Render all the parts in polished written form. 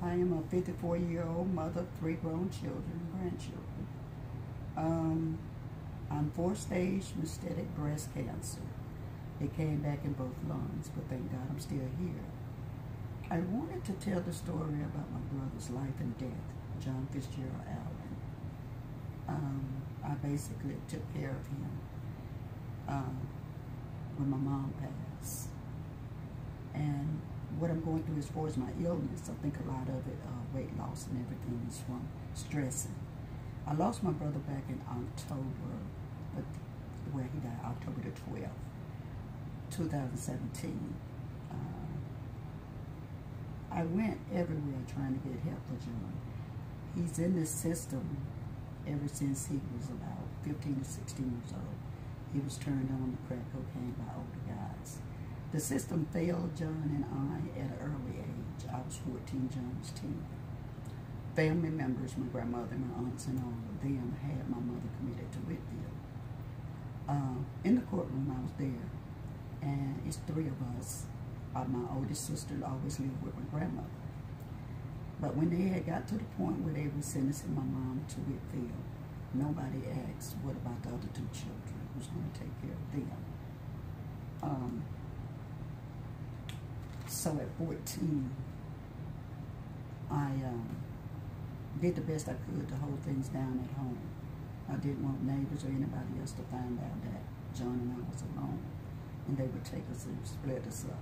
I am a 54-year-old mother of 3 grown children and grandchildren. I'm 4-stage metastatic breast cancer. It came back in both lungs, but thank God I'm still here. I wanted to tell the story about my brother's life and death, John Fitzgerald Allen. I basically took care of him when my mom passed. And what I'm going through as far as my illness, I think a lot of it, weight loss and everything, is from stressing. I lost my brother back in October, where he died October the 12th, 2017. I went everywhere trying to get help for John. He's in this system ever since he was about 15 to 16 years old. He was turned on to crack cocaine by older guys. The system failed John and I at an early age. I was 14, John was 10. Family members, my grandmother, my aunts, and all of them had my mother committed to Whitfield. In the courtroom, I was there, and it's 3 of us. My oldest sister always lived with my grandmother. But when they had got to the point where they were sentencing my mom to Whitfield, nobody asked, what about the other 2 children? Who's going to take care of them? So at 14, I did the best I could to hold things down at home. I didn't want neighbors or anybody else to find out that John and I was alone, and they would take us and split us up.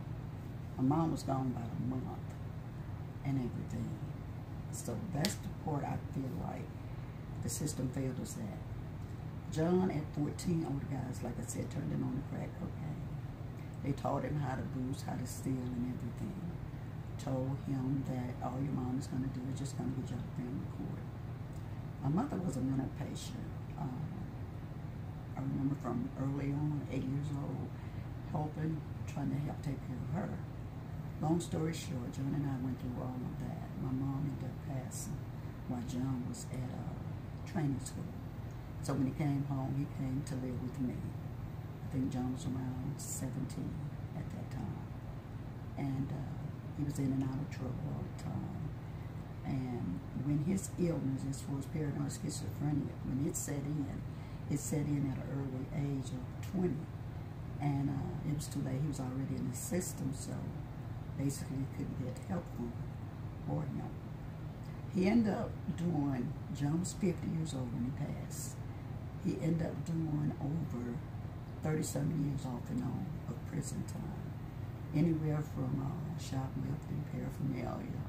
My mom was gone about a month and everything. So that's the part I feel like the system failed us at. John, at 14, older guys, like I said, turned him on to crack cocaine. They taught him how to booze, how to steal and everything. Told him that all your mom is going to do is just going to get you out of family court. My mother was a mental patient. I remember from early on, 8 years old, helping, trying to help take care of her. Long story short, John and I went through all of that. My mom ended up passing while John was at training school. So when he came home, he came to live with me. I think John was around 17 at that time. And he was in and out of trouble all the time. And when his illness, as far as paranoid schizophrenia, when it set in at an early age of 20. And it was too late. He was already in the system, so basically couldn't get help for him. He ended up doing, John was 50 years old when he passed. He ended up doing over 30-something years off and on of prison time. Anywhere from shoplifting, paraphernalia,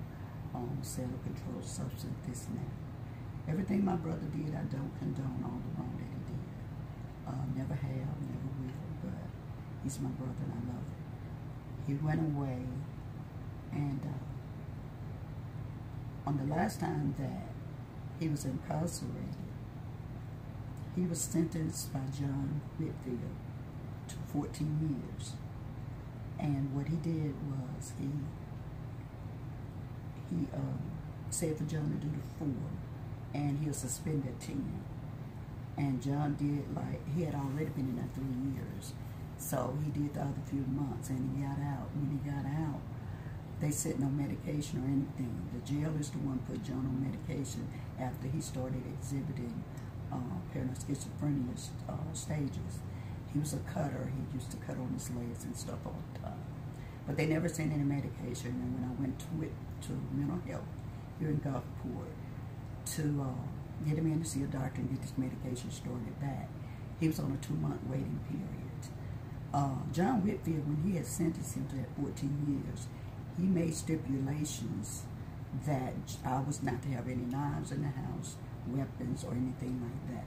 sale of controlled substance, this and that. Everything my brother did, I don't condone all the wrong that he did. Never have, never will, but he's my brother and I love him. He went away, and on the last time that he was incarcerated, he was sentenced by John Whitfield to 14 years. And what he did was he said for John to do the 4, and he was suspended 10. And John did, like, he had already been in there 3 years. So he did the other few months, and he got out. When he got out, they said no medication or anything. The jail is the one put John on medication after he started exhibiting paranoid schizophrenia stages. He was a cutter. He used to cut on his legs and stuff all the time. But they never sent any medication. And when I went to mental health here in Gulfport to get him in to see a doctor and get his medication started back, he was on a 2-month waiting period. John Whitfield, when he had sentenced him to that 14 years, he made stipulations that I was not to have any knives in the house, weapons, or anything like that.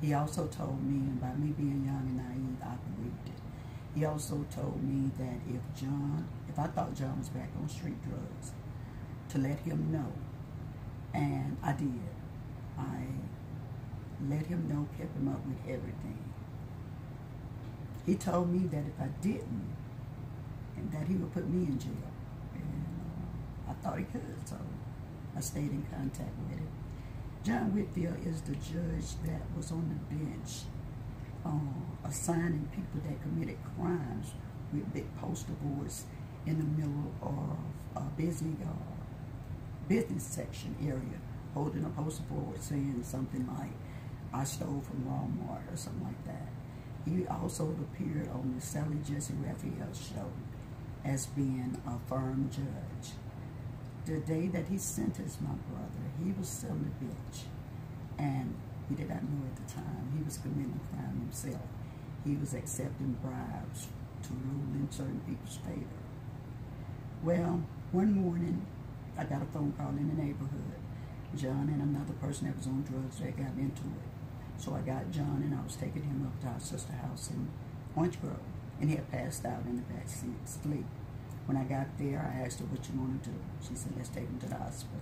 He also told me, and by me being young and naive, I believed it. He also told me that if I thought John was back on street drugs, to let him know. And I did. I let him know, kept him up with everything. He told me that if I didn't, and that he would put me in jail. And I thought he could, so I stayed in contact with him. John Whitfield is the judge that was on the bench assigning people that committed crimes with big poster boards in the middle of busy business section area, holding a poster board saying something like, "I stole from Walmart," or something like that. He also appeared on the Sally Jesse Raphael show as being a firm judge. The day that he sentenced my brother, he was selling a bitch, and he did not know at the time he was committing a crime himself. He was accepting bribes to rule in certain people's favor. Well, one morning, I got a phone call in the neighborhood. John and another person that was on drugs, they got into it. So I got John, and I was taking him up to our sister house in Orange Grove, and he had passed out in the back seat, asleep. When I got there, I asked her, "What you want to do?" She said, "Let's take him to the hospital."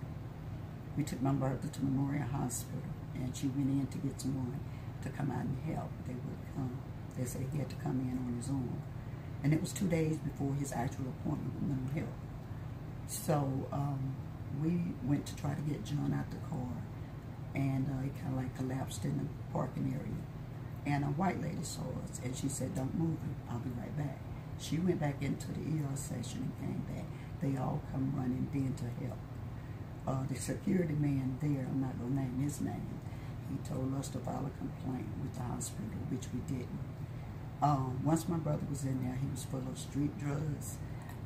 We took my brother to Memorial Hospital, and she went in to get someone to come out and help. They would come. They said he had to come in on his own. And it was 2 days before his actual appointment with mental health. So we went to try to get John out the car, and he kind of like collapsed in the parking area. And a white lady saw us, and she said, "Don't move him, I'll be right back." She went back into the ER section and came back. They all come running then to help. The security man there, I'm not going to name his name, he told us to file a complaint with the hospital, which we didn't. Once my brother was in there, he was full of street drugs,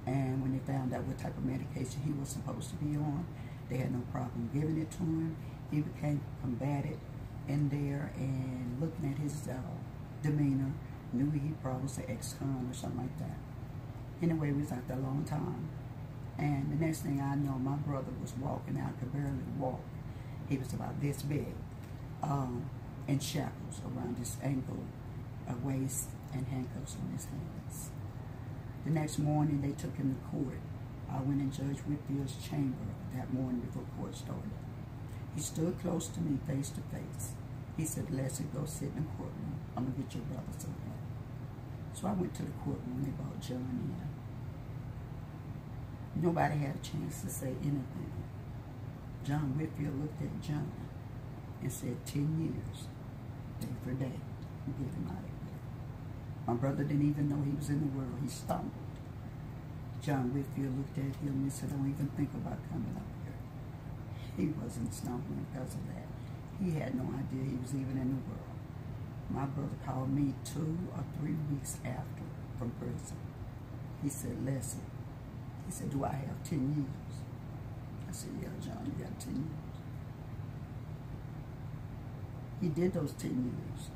and when they found out what type of medication he was supposed to be on, they had no problem giving it to him. He became combative in there, and looking at his demeanor, knew he probably was an ex-con or something like that. Anyway, we was out there a long time, and the next thing I know, my brother was walking out, could barely walk. He was about this big, in shackles around his ankle, waist, and handcuffs on his hands. The next morning, they took him to court. I went in Judge Whitfield's chamber that morning before court started. He stood close to me, face to face. He said, "Leslie, go sit in the courtroom. I'm going to get your brother some help." So I went to the courtroom. They brought John in. Nobody had a chance to say anything. John Whitfield looked at John and said, 10 years, day for day, and get him out of here. My brother didn't even know he was in the world. He stumbled. John Whitfield looked at him and said, "Don't even think about coming up here." He wasn't stumbling because of that. He had no idea he was even in the world. My brother called me 2 or 3 weeks after from prison. He said, "Leslie," he said, "do I have 10 years?" I said, "Yeah, John, you got 10 years." He did those 10 years.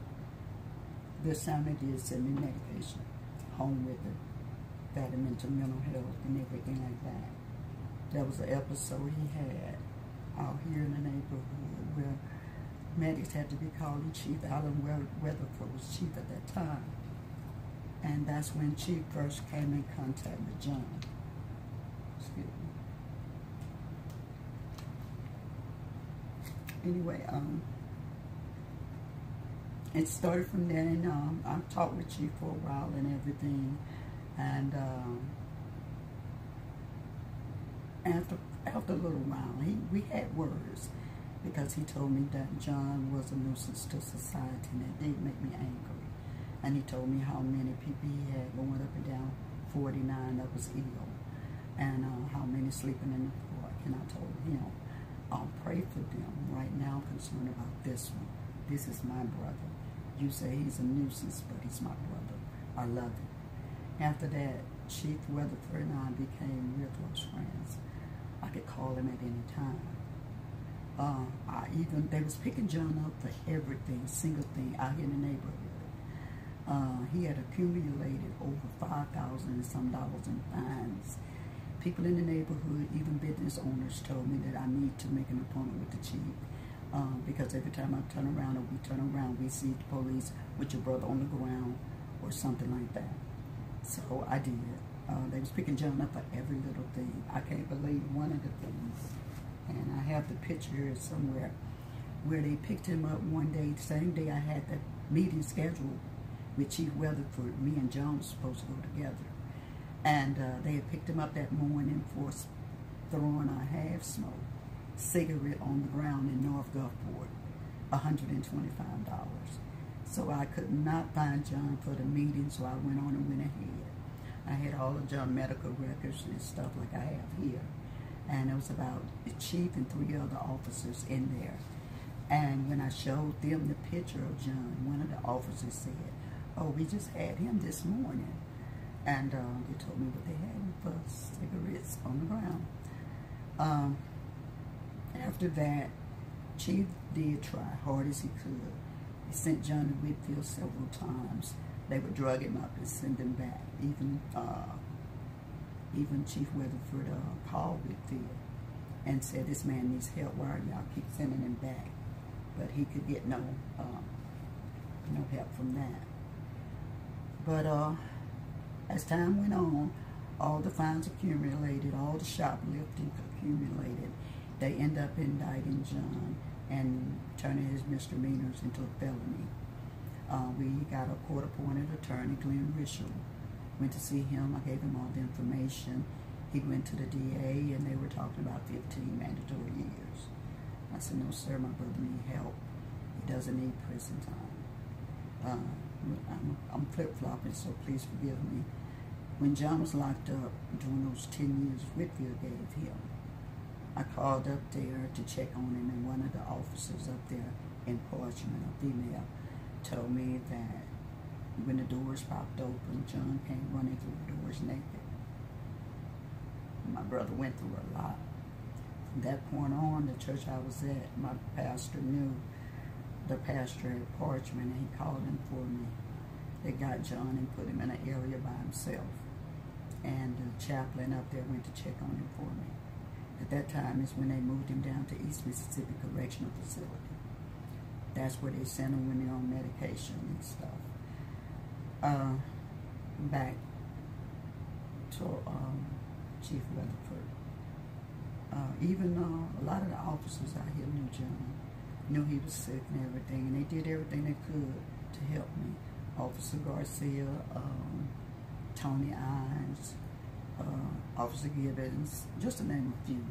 This time they did send me medication home with it, vitamin to mental health and everything like that. That was an episode he had out here in the neighborhood where medics had to be called, and Chief Allen Weatherford was chief at that time. And that's when Chief first came in contact with John. Excuse me. Anyway, it started from there, and I talked with Chief for a while and everything. And after a little while, we had words, because he told me that John was a nuisance to society, and that did make me angry. And he told me how many people he had going up and down 49 that was ill, and how many sleeping in the park. And I told him, "I'll pray for them. Right now, I'm concerned about this one. This is my brother. You say he's a nuisance, but he's my brother. I love him." After that, Chief Weatherford and I became real close friends. I could call him at any time. They was picking John up for everything, single thing out here in the neighborhood. He had accumulated over $5,000 and some dollars in fines. People in the neighborhood, even business owners, told me that I need to make an appointment with the chief, because every time I turn around, or we turn around, we see the police with your brother on the ground or something like that. So I did. They was picking John up for every little thing. I can't believe one of the things, and I have the picture here somewhere, where they picked him up one day, the same day I had that meeting scheduled with Chief Weatherford. Me and John was supposed to go together. And they had picked him up that morning for throwing a half-smoked cigarette on the ground in North Gulfport, $125. So I could not find John for the meeting, so I went on and went ahead. I had all of John's medical records and stuff like I have here. and it was about the chief and 3 other officers in there. And when I showed them the picture of John, one of the officers said, "Oh, we just had him this morning." And they told me what they had him for, cigarettes on the ground. After that, Chief did try hard as he could. He sent John to Whitfield several times. They would drug him up and send him back. Even Chief Weatherford called Whitfield and said, "This man needs help. Why y'all keep sending him back?" But he could get no help from that. But as time went on, all the fines accumulated, all the shoplifting accumulated. They end up indicting John and turning his misdemeanors into a felony. We got a court-appointed attorney, Glenn Rishel. Went to see him. I gave him all the information. He went to the DA, and they were talking about 15 mandatory years. I said, "No, sir, my brother needs help. He doesn't need prison time." I'm flip-flopping, so please forgive me. When John was locked up during those 10 years Whitfield gave him, I called up there to check on him, and one of the officers up there in Parchment, a female, told me that when the doors popped open, John came running through the doors naked. My brother went through a lot. From that point on, the church I was at, my pastor knew the pastor at Parchment, and he called him for me. They got John and put him in an area by himself. And the chaplain up there went to check on him for me. At that time is when they moved him down to East Mississippi Correctional Facility. That's where they sent him when they're on medication and stuff. Back to Chief Weatherford. Even a lot of the officers out here knew John, knew he was sick and everything, and they did everything they could to help me. Officer Garcia, Tony Ines, Officer Gibbons, just to name a few.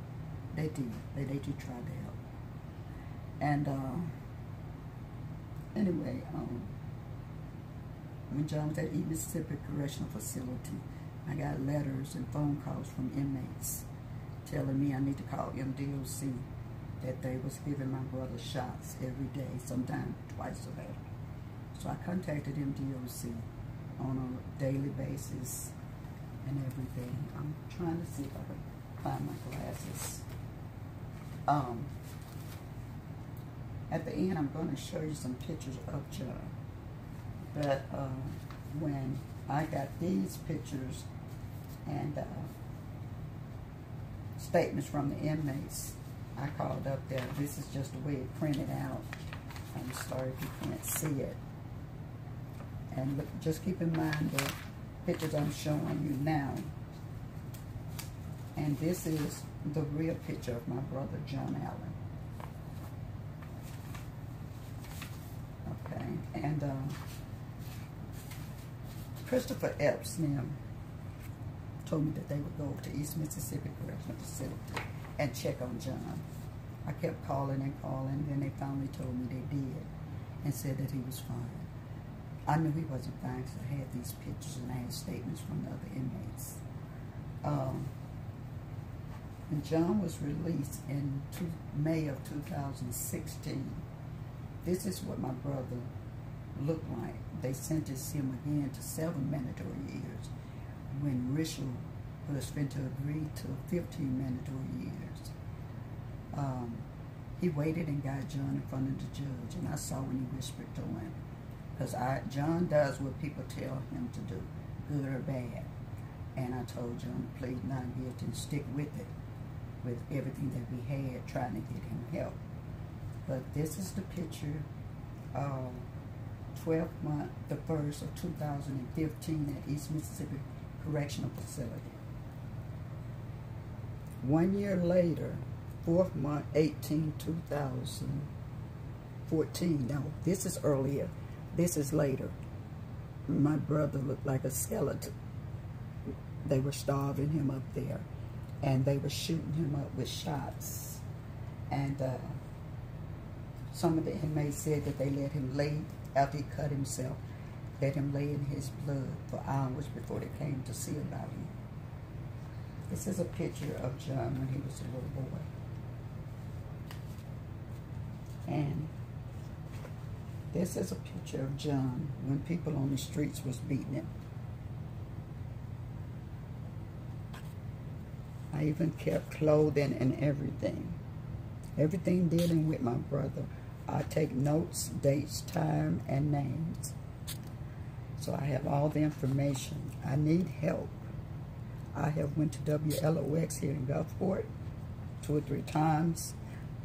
They did. They did try to help. And anyway, when John was at East Mississippi Correctional Facility, I got letters and phone calls from inmates telling me I need to call MDOC, that they was giving my brother shots every day, sometimes twice a day. So I contacted MDOC on a daily basis and everything. I'm trying to see if I can find my glasses. At the end, I'm going to show you some pictures of John. But when I got these pictures and statements from the inmates, I called up there. This is just the way it printed out. I'm sorry if you can't see it. And look, just keep in mind the pictures I'm showing you now. And this is the real picture of my brother, John Allen. Okay, and Christopher Epps told me that they would go over to East Mississippi Correctional Facility and check on John. I kept calling and calling, then they finally told me they did and said that he was fine. I knew he wasn't fine because I had these pictures and I had statements from the other inmates. When John was released in May of 2016, this is what my brother looked like. They sentenced him again to 7 mandatory years when Rishel was going to agree to 15 mandatory years. He waited and got John in front of the judge, and I saw when he whispered to him, because John does what people tell him to do, good or bad. And I told John to plead not guilty and stick with it, with everything that we had, trying to get him help. But this is the picture of 12th month, the 1st of 2015 at East Mississippi Correctional Facility. 1 year later, 4th month, 2014. Now, this is earlier. This is later. My brother looked like a skeleton. They were starving him up there, and they were shooting him up with shots. And some of the inmates said that they let him lay, after he cut himself, let him lay in his blood for hours before they came to see about him. This is a picture of John when he was a little boy. And this is a picture of John when people on the streets was beating him. I even kept clothing and everything. Everything dealing with my brother. I take notes, dates, time, and names. So I have all the information. I need help. I have went to WLOX here in Gulfport 2 or 3 times.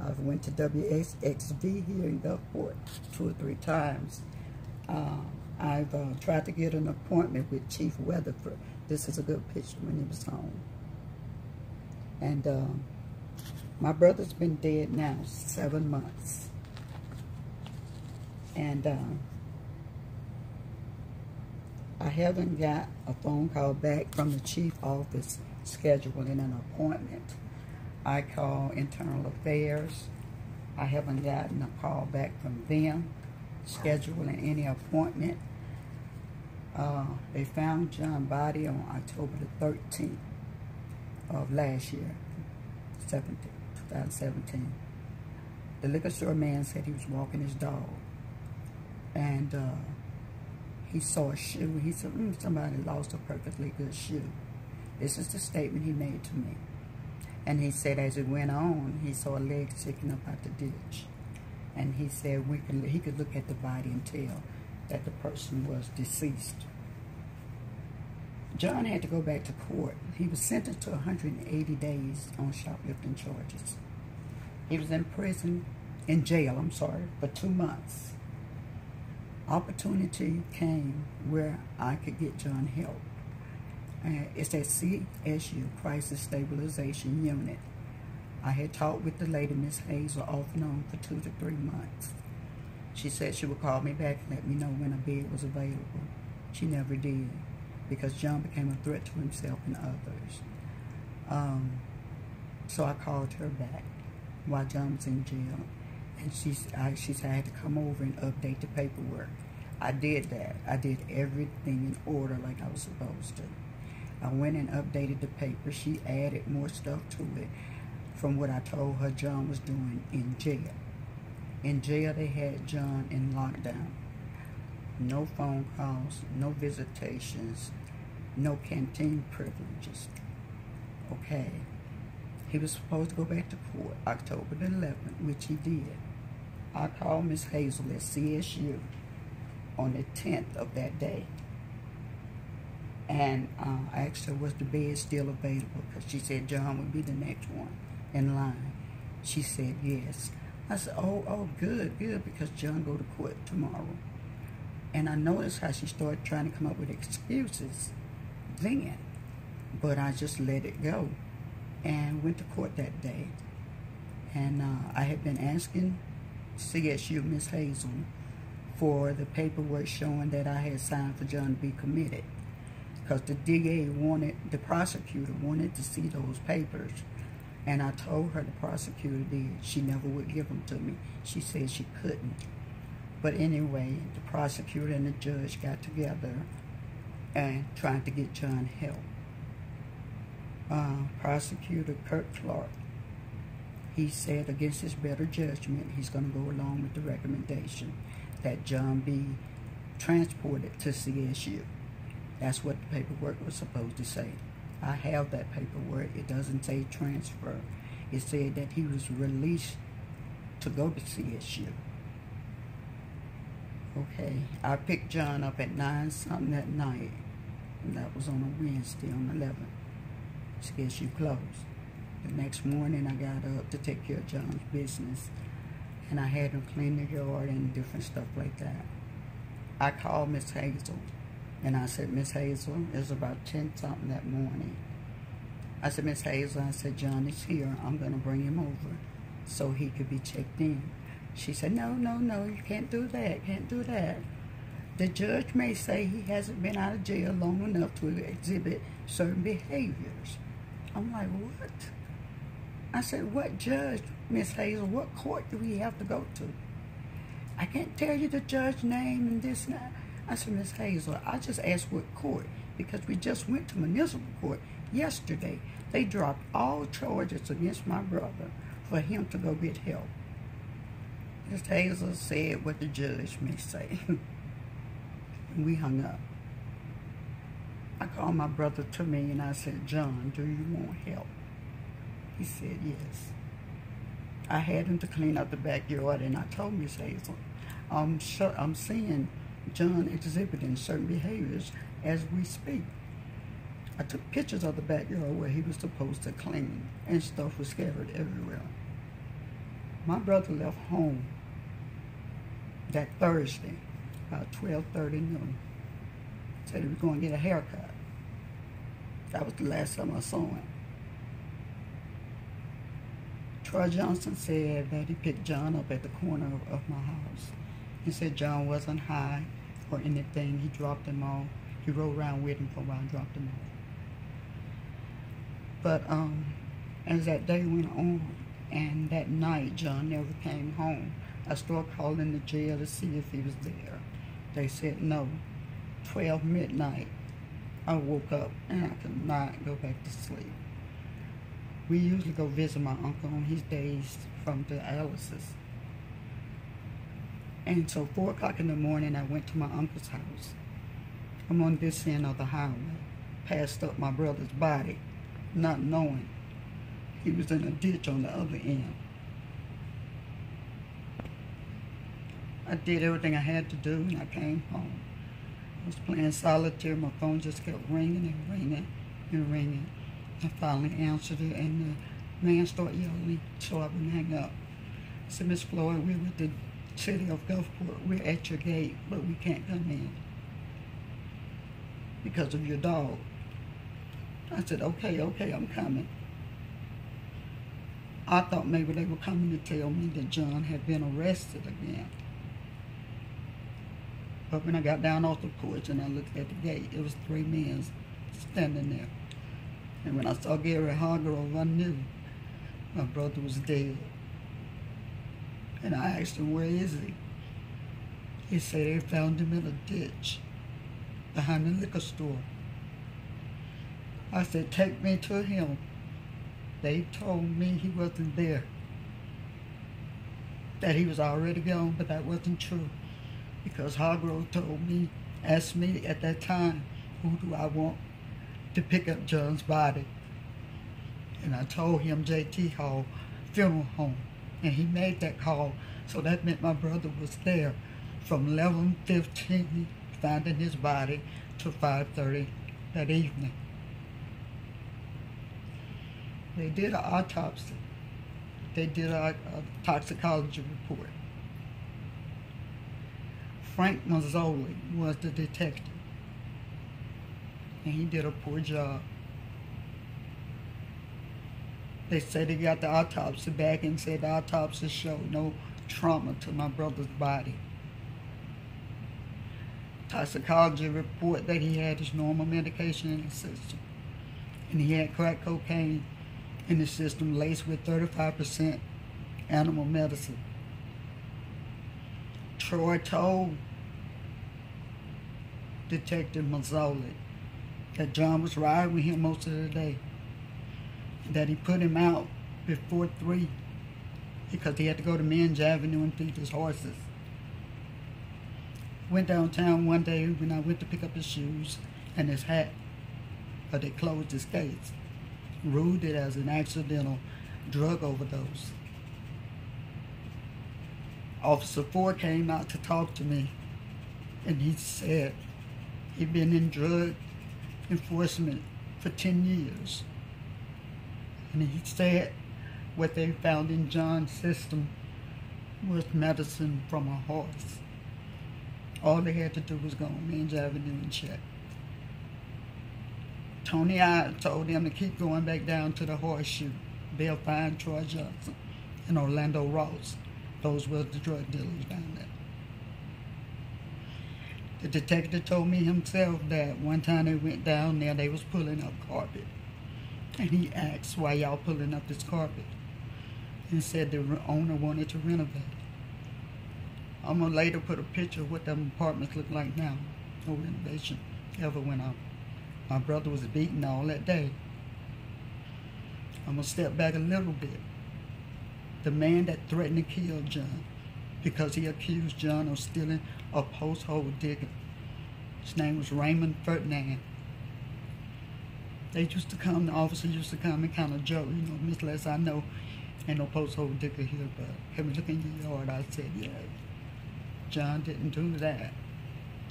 I've went to WXV here in Gulfport 2 or 3 times. I've tried to get an appointment with Chief Weatherford. This is a good picture when he was home. And my brother's been dead now 7 months. And I haven't got a phone call back from the chief office scheduling an appointment. I call internal affairs. I haven't gotten a call back from them scheduling any appointment. They found John's body on October the 13th of last year, 2017. The liquor store man said he was walking his dog, and he saw a shoe. He said, somebody lost a perfectly good shoe. This is the statement he made to me. And he said as it went on, he saw a leg sticking up out the ditch. And he said he could look at the body and tell that the person was deceased. John had to go back to court. He was sentenced to 180 days on shoplifting charges. He was in jail, for 2 months. Opportunity came where I could get John help. It's at CSU, Crisis Stabilization Unit. I had talked with the lady, Miss Hazel, off and on for 2 to 3 months. She said she would call me back and let me know when a bed was available. She never did, because John became a threat to himself and others. So I called her back while John was in jail. And she said I had to come over and update the paperwork. I did that. I did everything in order like I was supposed to. I went and updated the paper. She added more stuff to it from what I told her John was doing in jail. In jail, they had John in lockdown. No phone calls, no visitations, no canteen privileges. Okay. He was supposed to go back to court October the 11th, which he did. I called Miss Hazel at CSU on the 10th of that day. And I asked her, was the bed still available? Because she said John would be the next one in line. She said yes. I said, oh, good, because John go to court tomorrow. And I noticed how she started trying to come up with excuses then. But I just let it go and went to court that day. And I had been asking CSU, Miss Hazel, for the paperwork showing that I had signed for John to be committed. Because the DA the prosecutor wanted to see those papers. And I told her the prosecutor did. She never would give them to me. She said she couldn't. But anyway, the prosecutor and the judge got together and tried to get John help. Prosecutor Kirk Clark, he said against his better judgment, he's going to go along with the recommendation that John be transported to CSU. That's what the paperwork was supposed to say. I have that paperwork. It doesn't say transfer. It said that he was released to go to CSU. Okay, I picked John up at 9-something that night. And that was on a Wednesday, on the 11th. CSU closed. The next morning, I got up to take care of John's business. And I had him clean the yard and different stuff like that. I called Miss Hazel. And I said, Miss Hazel, it was about 10-something that morning. I said, Miss Hazel, I said, John is here. I'm going to bring him over so he could be checked in. She said, no, you can't do that, can't do that. The judge may say he hasn't been out of jail long enough to exhibit certain behaviors. I'm like, what? I said, what judge, Miss Hazel, what court do we have to go to? I can't tell you the judge's name and this and that. I said, Miss Hazel, I just asked what court, because we just went to municipal court yesterday. They dropped all charges against my brother for him to go get help. Just Hazel said what the judge may say. And we hung up. I called my brother to me and I said, John, do you want help? He said, yes. I had him to clean up the backyard and I told Miss Hazel, I'm seeing John exhibiting certain behaviors as we speak. I took pictures of the backyard where he was supposed to clean and stuff was scattered everywhere. My brother left home that Thursday about 12:30 noon. Said he was going to get a haircut. That was the last time I saw him. Troy Johnson said that he picked John up at the corner of my house. He said John wasn't high or anything. He dropped him off. He rode around with him for a while and dropped him off. But as that day went on and that night John never came home, I started calling the jail to see if he was there. They said no. 12 midnight, I woke up and I could not go back to sleep. We usually go visit my uncle on his days from the Alice's. And so 4 o'clock in the morning, I went to my uncle's house. I'm on this end of the highway, passed up my brother's body, not knowing he was in a ditch on the other end. I did everything I had to do and I came home. I was playing solitaire. My phone just kept ringing and ringing and ringing. I finally answered it and the man started yelling so I would hang up. I said, Miss Floyd, we're with the city of Gulfport. We're at your gate, but we can't come in because of your dog. I said, okay, I'm coming. I thought maybe they were coming to tell me that John had been arrested again. But when I got down off the porch and I looked at the gate, it was 3 men standing there. And when I saw Gary Hargrove, I knew my brother was dead. And I asked him, where is he? He said they found him in a ditch behind the liquor store. I said, take me to him. They told me he wasn't there, that he was already gone, but that wasn't true. Because Hargrove asked me at that time, who do I want to pick up John's body? And I told him J.T. Hall Funeral Home, and he made that call. So that meant my brother was there from 11:15, finding his body, to 5:30 that evening. They did an autopsy. They did a toxicology report. Frank Mazzoli was the detective, and he did a poor job. They said they got the autopsy back and said the autopsy showed no trauma to my brother's body. Toxicology report that he had his normal medication in his system, and he had crack cocaine in his system laced with 35% animal medicine. Troy told Detective Mazzoli that John was riding with him most of the day, that he put him out before 3 because he had to go to Minge Avenue and feed his horses. Went downtown one day when I went to pick up his shoes and his hat, but they closed his case, ruled it as an accidental drug overdose. Officer Ford came out to talk to me, and he said he'd been in drug enforcement for 10 years. And he said what they found in John's system was medicine from a horse. All they had to do was go on Minge Avenue and check. Tony I told them to keep going back down to the Horseshoe. They'll find Troy Johnson and Orlando Ross. Those were the drug dealers down there. The detective told me himself that one time they went down there, they was pulling up carpet. And he asked, why y'all pulling up this carpet? And said the owner wanted to renovate. I'm going to later put a picture of what them apartments look like now. No renovation ever went on. My brother was beaten all that day. I'm going to step back a little bit. The man that threatened to kill John because he accused John of stealing a post-hole digger. His name was Raymond Ferdinand. They used to come, the officer used to come and kind of joke, you know, Miss Les, I know ain't no post-hole digger here, but can we look in your yard? I said, yeah. John didn't do that.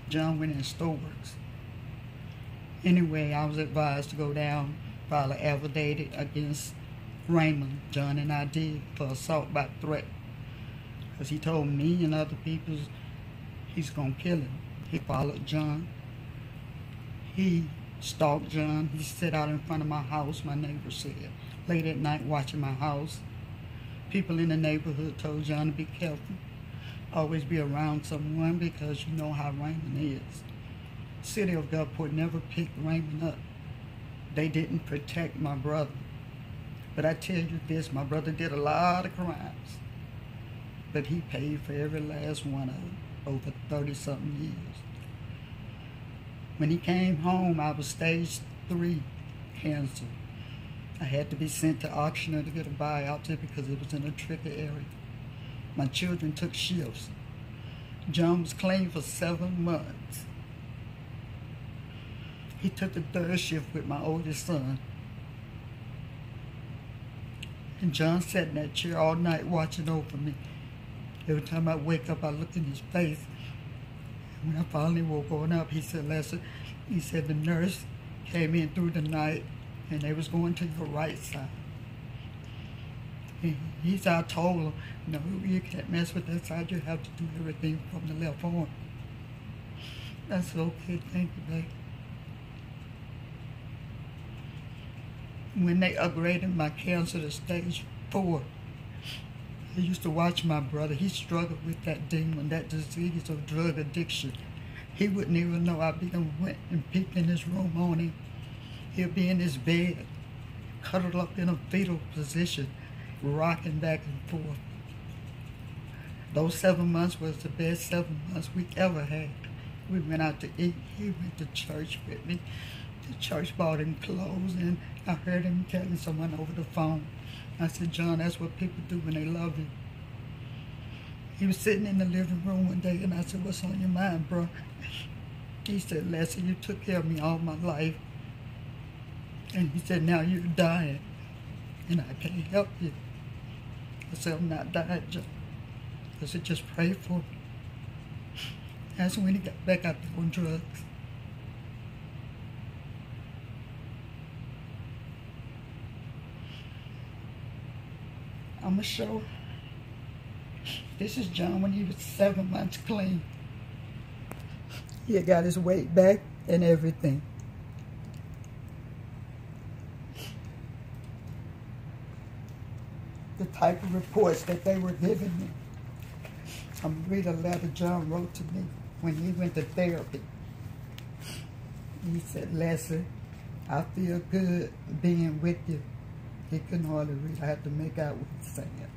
John went in stores. Anyway, I was advised to go down, file an affidavit against Raymond. John and I did, for assault by threat. Because he told me and other people he's going to kill him. He followed John. He stalked John. He sat out in front of my house, my neighbor said, late at night watching my house. People in the neighborhood told John to be careful. Always be around someone because you know how Raymond is. City of Gulfport never picked Raymond up. They didn't protect my brother. But I tell you this, my brother did a lot of crimes. But he paid for every last one of them over 30-something years. When he came home, I was stage 3 cancer. I had to be sent to Oxnard to get a biopsy because it was in a tricky area. My children took shifts. John was clean for 7 months. He took the 3rd shift with my oldest son. And John sat in that chair all night watching over me. Every time I wake up, I look in his face. And when I finally woke on up, he said, Lester, he said the nurse came in through the night and they was going to your right side. And he said, I told him, no, you can't mess with that side. You have to do everything from the left arm. I said, okay, thank you, babe. When they upgraded my cancer to stage 4, I used to watch my brother. He struggled with that demon, that disease of drug addiction. He wouldn't even know. I went and peeked in his room on him. He'll be in his bed, cuddled up in a fetal position, rocking back and forth. Those 7 months was the best 7 months we ever had. We went out to eat. He went to church with me. The church bought him clothes, and I heard him telling someone over the phone. I said, John, that's what people do when they love you. He was sitting in the living room one day, and I said, what's on your mind, bro? He said, Leslie, you took care of me all my life. And he said, now you're dying, and I can't help you. I said, I'm not dying, John. I said, just pray for me. That's when he got back out there on drugs. I'm going to show. This is John when he was 7 months clean. He had got his weight back and everything. The type of reports that they were giving me. I'm going to read a letter John wrote to me when he went to therapy. He said, Leslie, I feel good being with you. He couldn't hardly read. I had to make out what he's saying.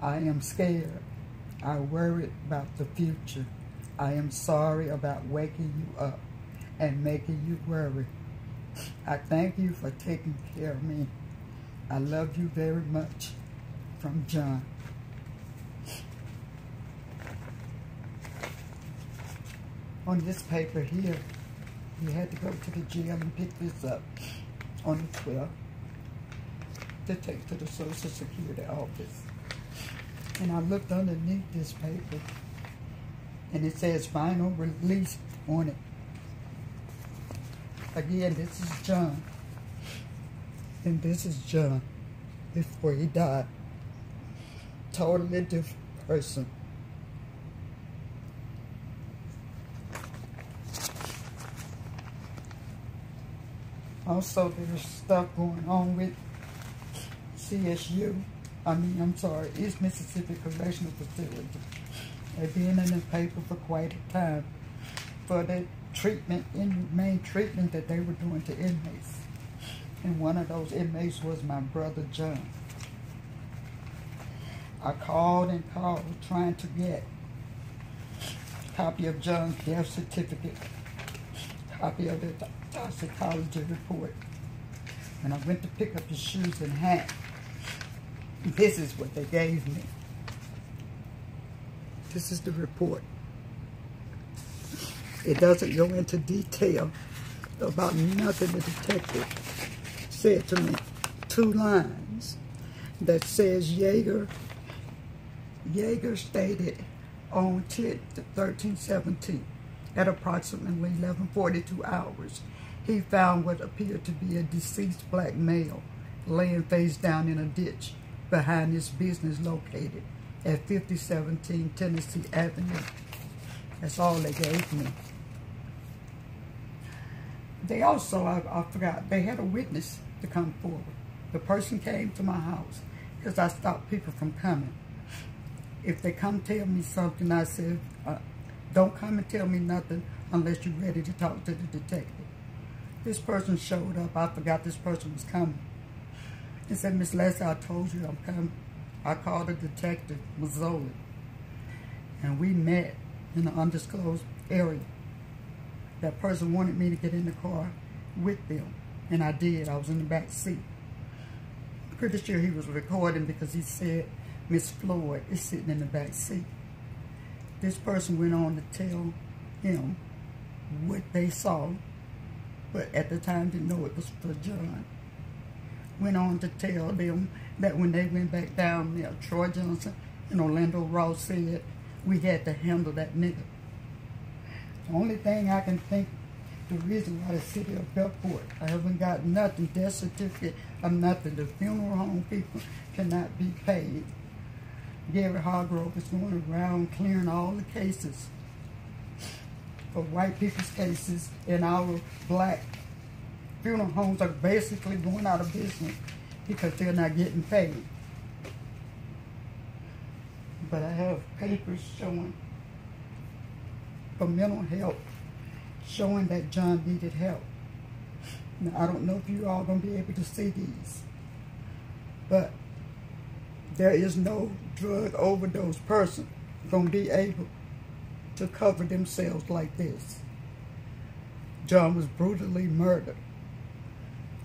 I am scared. I worry about the future. I am sorry about waking you up and making you worry. I thank you for taking care of me. I love you very much. From John. On this paper here, you had to go to the jail and pick this up on the 12th to take to the Social Security office. And I looked underneath this paper, and it says final release on it. Again, this is John, and this is John before he died. Totally different person. Also, there's stuff going on with CSU. East Mississippi Correctional Facility. They've been in the paper for quite a time for the treatment, inhumane treatment that they were doing to inmates. And one of those inmates was my brother John. I called and called trying to get a copy of John's death certificate, copy of the toxicology report. When I went to pick up his shoes and hat, this is what they gave me. This is the report. It doesn't go into detail about nothing the detective said to me. 2 lines that says Yeager stated on 13/17 at approximately 11:42 hours, he found what appeared to be a deceased black male laying face down in a ditch behind his business located at 5017 Tennessee Avenue. That's all they gave me. They also, I forgot, they had a witness to come forward. The person came to my house because I stopped people from coming. If they come tell me something, I said, don't come and tell me nothing unless you're ready to talk to the detective. This person showed up. I forgot this person was coming. He said, Miss Leslie, I told you I'm coming. I called the detective, Mazzoli, and we met in an undisclosed area. That person wanted me to get in the car with them, and I did. I was in the back seat. I'm pretty sure he was recording because he said Miss Floyd is sitting in the back seat. This person went on to tell him what they saw, but at the time didn't know it was for John. Went on to tell them that when they went back down there, Troy Johnson and Orlando Ross said we had to handle that nigga. The only thing I can think, the reason why the city of Gulfport, I haven't got nothing, death certificate or nothing. The funeral home people cannot be paid. Gary Hargrove is going around clearing all the cases for white people's cases, and our black funeral homes are basically going out of business because they're not getting paid. But I have papers showing for mental health, showing that John needed help. Now, I don't know if you all going to be able to see these, but there is no drug overdose person going to be able to cover themselves like this. John was brutally murdered.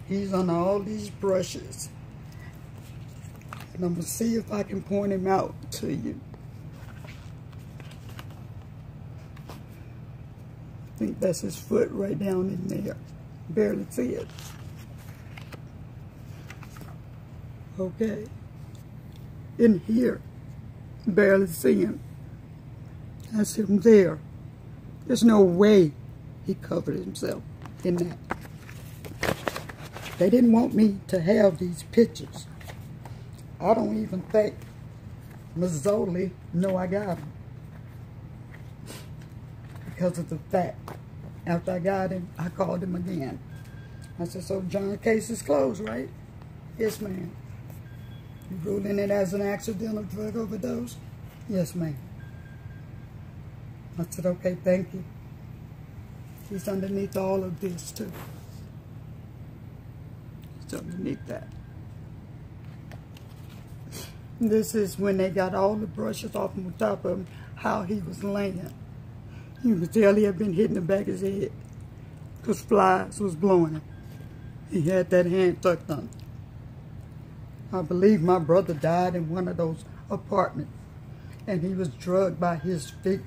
He's on all these brushes. And I'm going to see if I can point him out to you. I think that's his foot right down in there. Barely see it. Okay. In here. Barely see him. That's him there. There's no way he covered himself in that. They didn't want me to have these pictures. I don't even think Mazzoli know I got them. Because of the fact, after I got him, I called him again. I said, so John's case is closed, right? Yes, ma'am. You ruling it as an accidental drug overdose? Yes, ma'am. I said, okay, thank you. He's underneath all of this, too. He's underneath that. This is when they got all the brushes off on top of him, how he was laying. You could tell he had been hitting the back of his head because flies was blowing him. He had that hand tucked under. I believe my brother died in one of those apartments, and he was drugged by his feet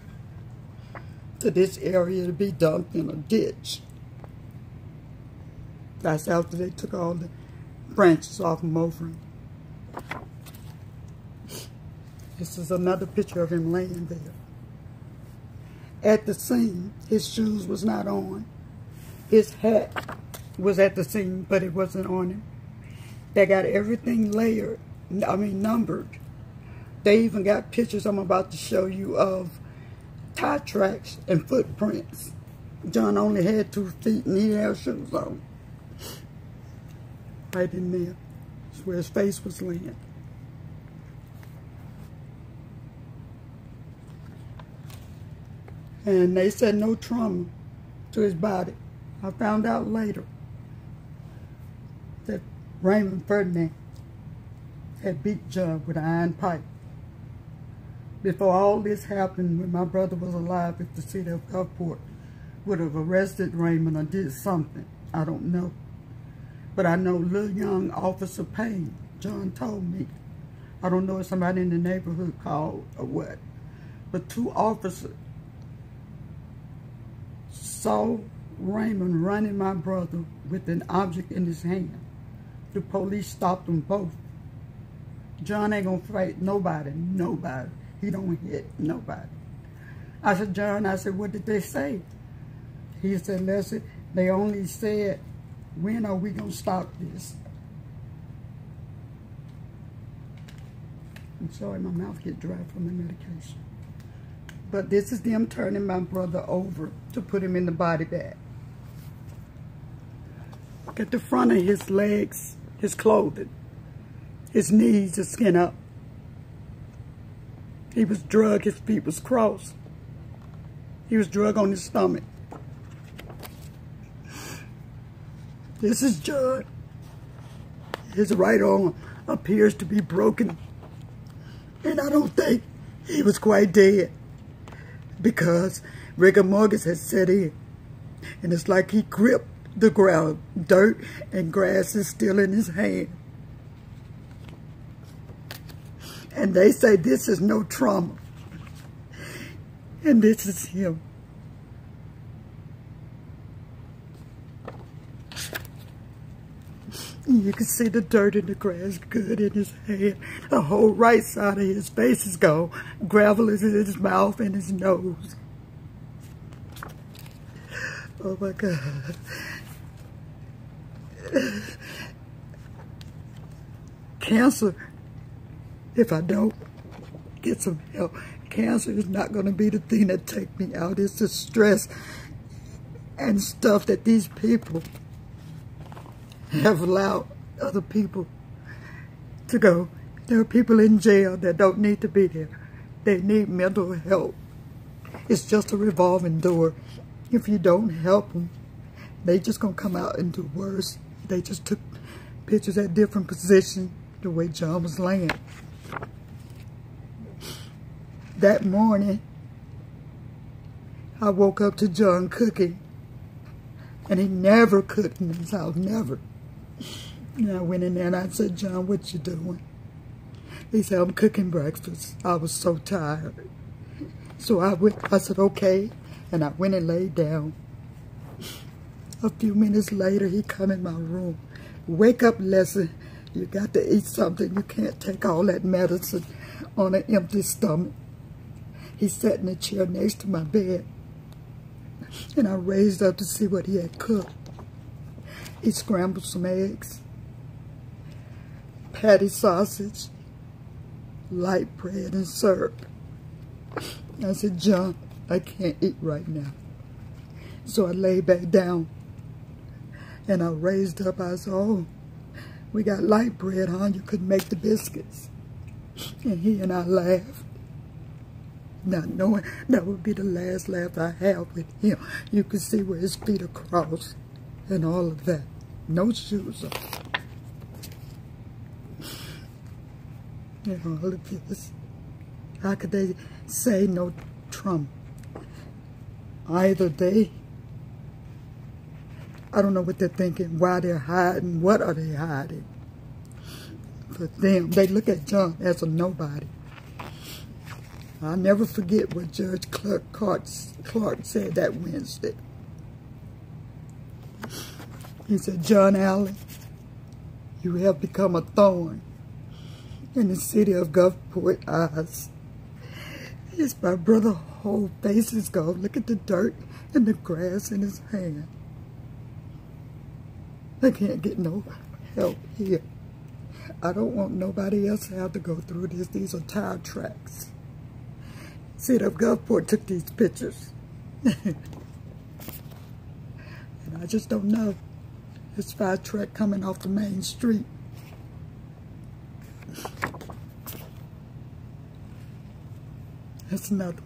to this area to be dumped in a ditch. That's after they took all the branches off him over him. This is another picture of him laying there. At the scene, his shoes was not on. His hat was at the scene, but it wasn't on him. They got everything layered, numbered. They even got pictures I'm about to show you of tie tracks and footprints. John only had 2 feet and he had shoes on. Right in there. That's where his face was laying. And they said no trauma to his body. I found out later that Raymond Ferdinand had beat John with an iron pipe. Before all this happened, when my brother was alive, if the city of Gulfport would have arrested Raymond or did something, I don't know. But I know little young Officer Payne, John told me. I don't know if somebody in the neighborhood called or what. But 2 officers saw Raymond running my brother with an object in his hand. The police stopped them both. John ain't gonna fight nobody. He don't hit nobody. I said, John, what did they say? He said, Leslie, they only said, when are we gonna stop this? I'm sorry, my mouth get dry from the medication. But this is them turning my brother over to put him in the body bag. Look at the front of his legs, his clothing, his knees, his skin up. He was drugged, his feet was crossed. He was drugged on his stomach. This is John. His right arm appears to be broken. And I don't think he was quite dead, because rigor mortis has set in. And it's like he gripped the ground. Dirt and grass is still in his hand. And they say this is no trauma. And this is him. You can see the dirt and the grass good in his hand. The whole right side of his face is gone. Gravel is in his mouth and his nose. Oh my God. Cancer, if I don't get some help, cancer is not going to be the thing that take me out. It's the stress and stuff that these people have allowed other people to go. There are people in jail that don't need to be there. They need mental help. It's just a revolving door. If you don't help them, they just gonna come out and do worse. They just took pictures at different positions, the way John was laying. That morning, I woke up to John cooking, and he never cooked in his house, never. And I went in there and I said, John, what you doing? He said, I'm cooking breakfast. I was so tired. So I said, okay. And I went and laid down. A few minutes later, he come in my room. Wake up, Leslie. You got to eat something. You can't take all that medicine on an empty stomach. He sat in a chair next to my bed. And I raised up to see what he had cooked. He scrambled some eggs, patty sausage, light bread, and syrup. I said, John, I can't eat right now. So I lay back down, and I raised up. I said, oh, we got light bread, huh? You could make the biscuits. And he and I laughed, not knowing that would be the last laugh I have with him. You could see where his feet are crossed and all of that. No shoes on. And all of this. How could they say no trauma? Either they, I don't know what they're thinking, why they're hiding, what are they hiding? For them, they look at John as a nobody. I'll never forget what Judge Clark said that Wednesday. He said, John Allen, you have become a thorn in the city of Gulfport eyes. Yes, my brother's whole face is gone. Look at the dirt and the grass in his hand. I can't get no help here. I don't want nobody else to have to go through this. These are tire tracks. City of Gulfport took these pictures. And I just don't know. This 5-track coming off the main street. That's another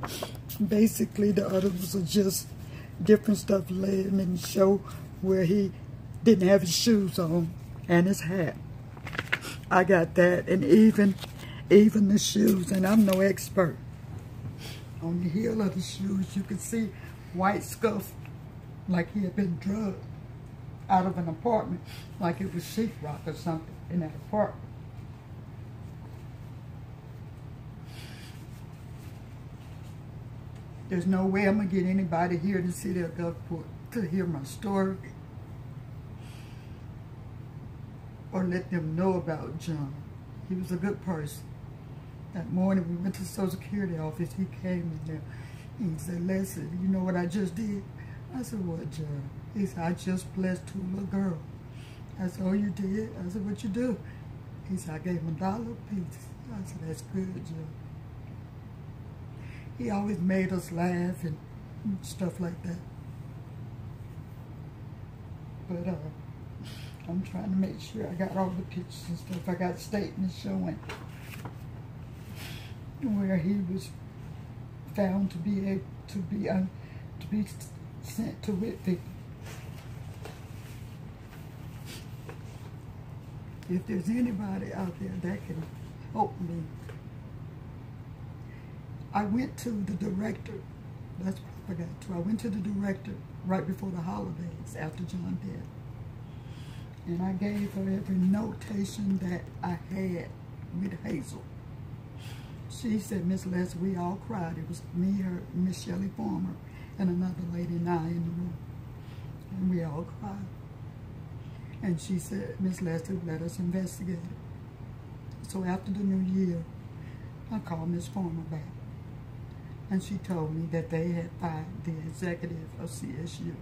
one. Basically, the others are just different stuff laying in the show where he didn't have his shoes on and his hat. I got that, and even the shoes, and I'm no expert. On the heel of the shoes, you can see white scuff like he had been drugged out of an apartment, like it was sheetrock or something in that apartment. There's no way I'm going to get anybody here to see their Gulfport to hear my story or let them know about John. He was a good person. That morning we went to the Social Security office. He came in there. He said, "Leslie, you know what I just did?" I said, "What, John?" He said, "I just blessed 2 little girls." I said, "Oh, you did?" I said, "What you do?" He said, "I gave them $1 apiece." I said, "That's good, John." He always made us laugh and stuff like that. But I'm trying to make sure I got all the pictures and stuff. I got statements showing where he was found to be sent to Whitfield. If there's anybody out there that can help me, I went to the director. That's what I forgot to. I went to the director right before the holidays after John died. And I gave her every notation that I had with Hazel. She said, "Miss Leslie, we all cried." It was me, her, Miss Shelley Farmer, and another lady and I in the room. And we all cried. And she said, "Miss Leslie, let us investigate it." So after the new year, I called Miss Farmer back. And she told me that they had fired the executive of CSU.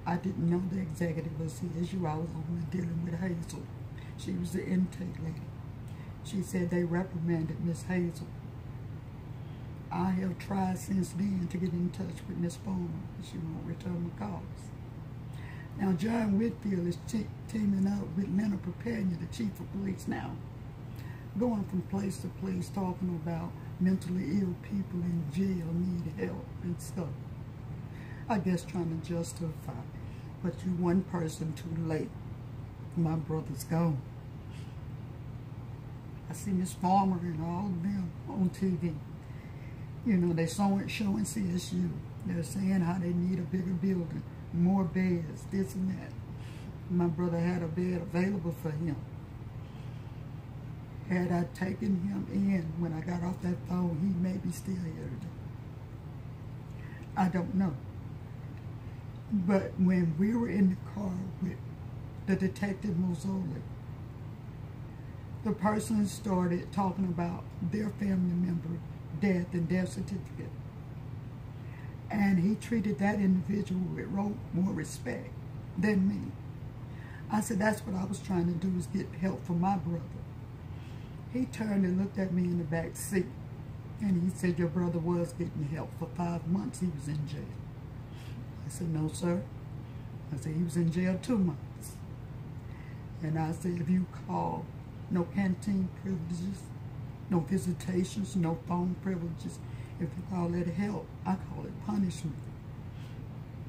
I didn't know the executive of CSU. I was only dealing with Hazel. She was the intake lady. She said they reprimanded Miss Hazel. I have tried since then to get in touch with Miss Farmer, but she won't return my calls. Now, John Whitfield is teaming up with Leonard Prepania, the chief of police now, going from place to place talking about mentally ill people in jail need help and stuff. I guess trying to justify, but you one person too late. My brother's gone. I see Miss Farmer and all of them on TV. You know, they're showing CSU. They're saying how they need a bigger building, more beds, this and that. My brother had a bed available for him. Had I taken him in when I got off that phone, he may be still here today. I don't know. But when we were in the car with the detective Mozzoli, the person started talking about their family member death and death certificate. And he treated that individual with more respect than me. I said, that's what I was trying to do, is get help for my brother. He turned and looked at me in the back seat, and he said, "Your brother was getting help. For 5 months he was in jail." I said, "No, sir." I said, "He was in jail 2 months. And I said, if you call no canteen privileges, no visitations, no phone privileges, if you call that help, I call it punishment."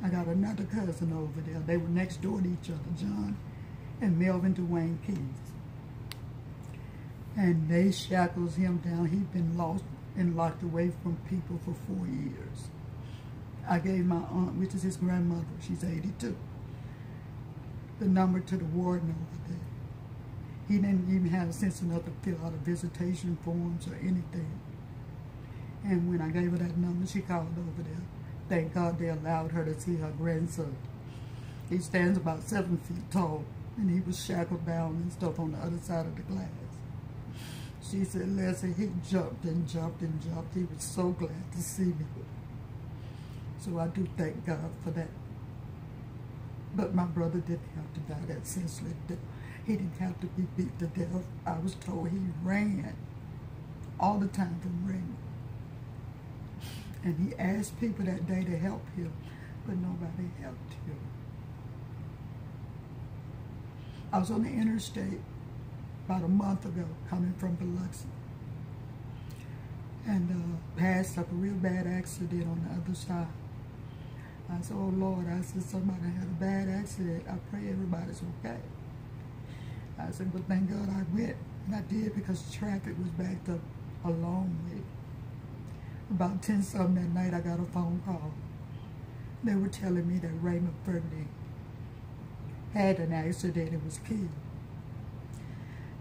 I got another cousin over there. They were next door to each other, John and Melvin Dwayne Keys. And they shackles him down. He'd been lost and locked away from people for 4 years. I gave my aunt, which is his grandmother, she's 82, the number to the warden over there. He didn't even have sense enough to fill out a visitation forms or anything. And when I gave her that number, she called over there. Thank God they allowed her to see her grandson. He stands about 7 feet tall, and he was shackled down and stuff on the other side of the glass. She said, "Leslie, he jumped and jumped and jumped. He was so glad to see me." So I do thank God for that. But my brother didn't have to die that senseless death. He didn't have to be beat to death. I was told he ran all the time from Raymond. And he asked people that day to help him, but nobody helped him. I was on the interstate about a month ago, coming from Biloxi, and passed up a real bad accident on the other side. I said, "Oh Lord," I said, "somebody had a bad accident. I pray everybody's okay." I said, "But thank God I went." And I did, because traffic was backed up a long way. About 10-something that night, I got a phone call. They were telling me that Raymond Burgundy had an accident and was killed.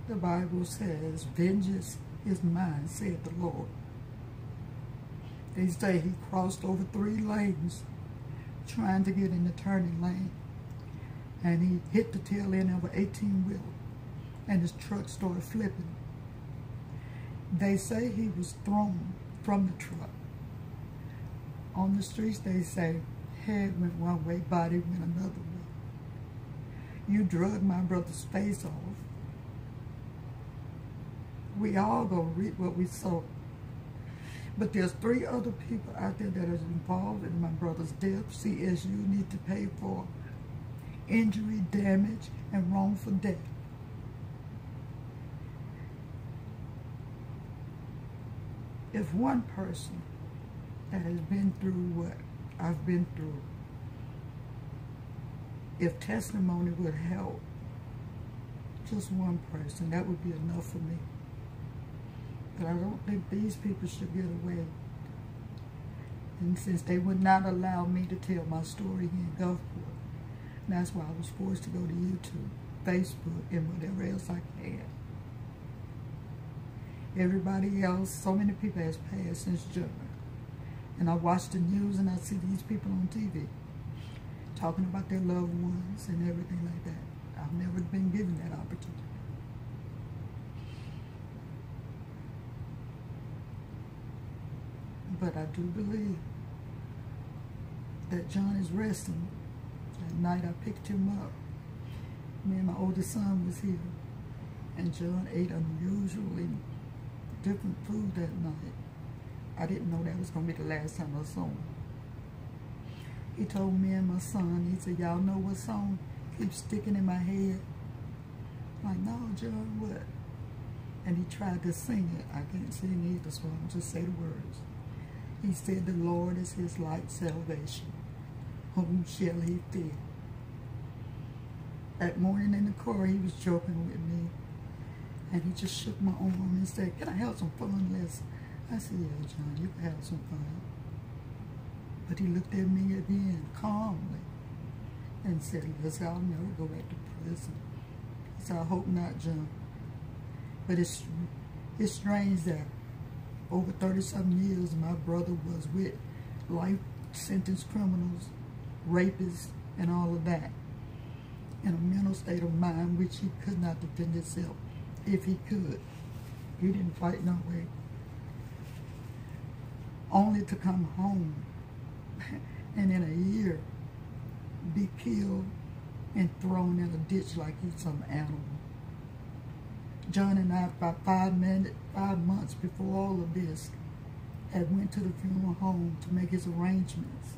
The Bible says, vengeance is mine, said the Lord. They say he crossed over 3 lanes trying to get in the turning lane, and he hit the tail end of an 18-wheeler, and his truck started flipping. They say he was thrown from the truck. On the streets, they say, head went one way, body went another way. You drug my brother's face off. We all gonna reap what we sow. But there's 3 other people out there that are involved in my brother's death. CSU need to pay for injury, damage, and wrongful death. If one person that has been through what I've been through, if testimony would help just one person, that would be enough for me. But I don't think these people should get away. And since they would not allow me to tell my story here in Gulfport, that's why I was forced to go to YouTube, Facebook, and whatever else I can. Everybody else, so many people has passed since June. And I watch the news and I see these people on TV talking about their loved ones and everything like that. I've never been given that opportunity. But I do believe that John is resting. That night I picked him up. Me and my oldest son was here. And John ate unusually different food that night. I didn't know that was going to be the last time I saw him. He told me and my son, he said, y'all know what song keeps sticking in my head? I'm like, no, John, what? And he tried to sing it. I can't sing either, so I'll just say the words. He said, the Lord is his light salvation. Whom shall he fear? That morning in the car, he was joking with me. And he just shook my arm and said, can I have some fun, Les? I said, yeah, John, you can have some fun. But he looked at me again calmly and said, Les, I'll never go back to prison. He said, I hope not, John. But it's strange that over 30-something years, my brother was with life sentence criminals, rapists, and all of that, in a mental state of mind which he could not defend himself if he could. He didn't fight no way. Only to come home and in a year be killed and thrown in a ditch like he's some animal. John and I, about 5 months before all of this, had went to the funeral home to make his arrangements.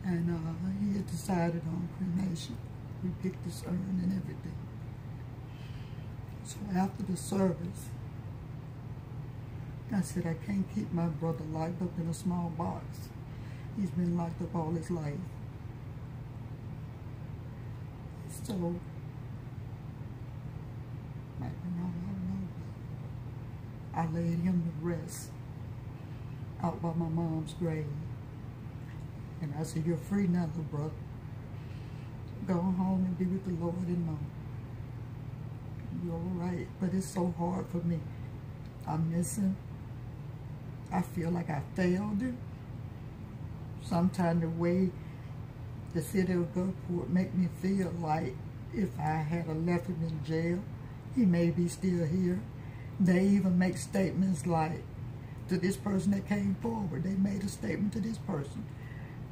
And he had decided on cremation. We picked his urn and everything. So after the service, I said, I can't keep my brother locked up in a small box. He's been locked up all his life. So, might be wrong, I don't know. I laid him to rest out by my mom's grave. And I said, you're free now, little brother. Go home and be with the Lord and Mom. You're all right, but it's so hard for me. I miss him. I feel like I failed him. Sometimes the way the city of Gulfport make me feel like if I had left him in jail, he may be still here. They even make statements like, to this person that came forward, they made a statement to this person.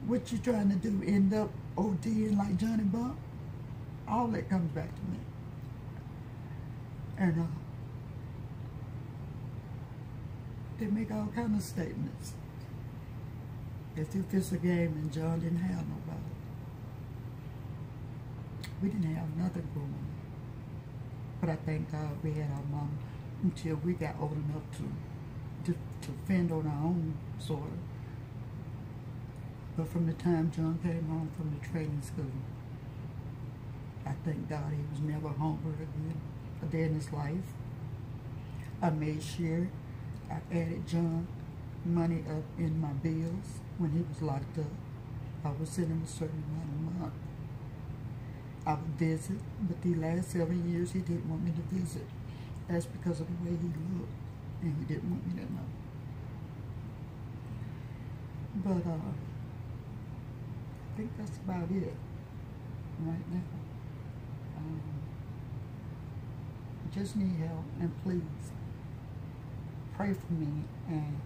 What you trying to do, end up ODing like Johnny Bump? All that comes back to me. And they make all kinds of statements as if it's a game and John didn't have nobody. We didn't have nothing going on. But I thank God we had our mom until we got old enough to fend on our own, sort of. But from the time John came home from the training school, I thank God he was never hungry again a day in his life. I made sure I added John money up in my bills when he was locked up. I was send him a certain amount a month. I would visit, but the last 7 years he didn't want me to visit. That's because of the way he looked, and he didn't want me to know. But I think that's about it right now. I just need help, and please pray for me. And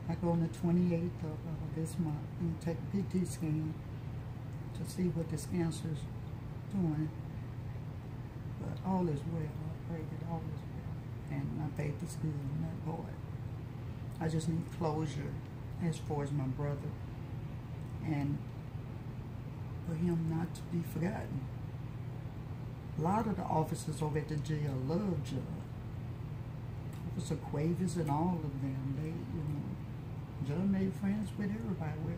I go on the 28th of this month and take a PT scan to see what this cancer's doing. But all is well. I pray that all is well, and my faith is good in that part. I just need closure as far as my brother, and for him not to be forgotten. A lot of the officers over at the jail love John. Officer Quavers and all of them, John made friends with everybody.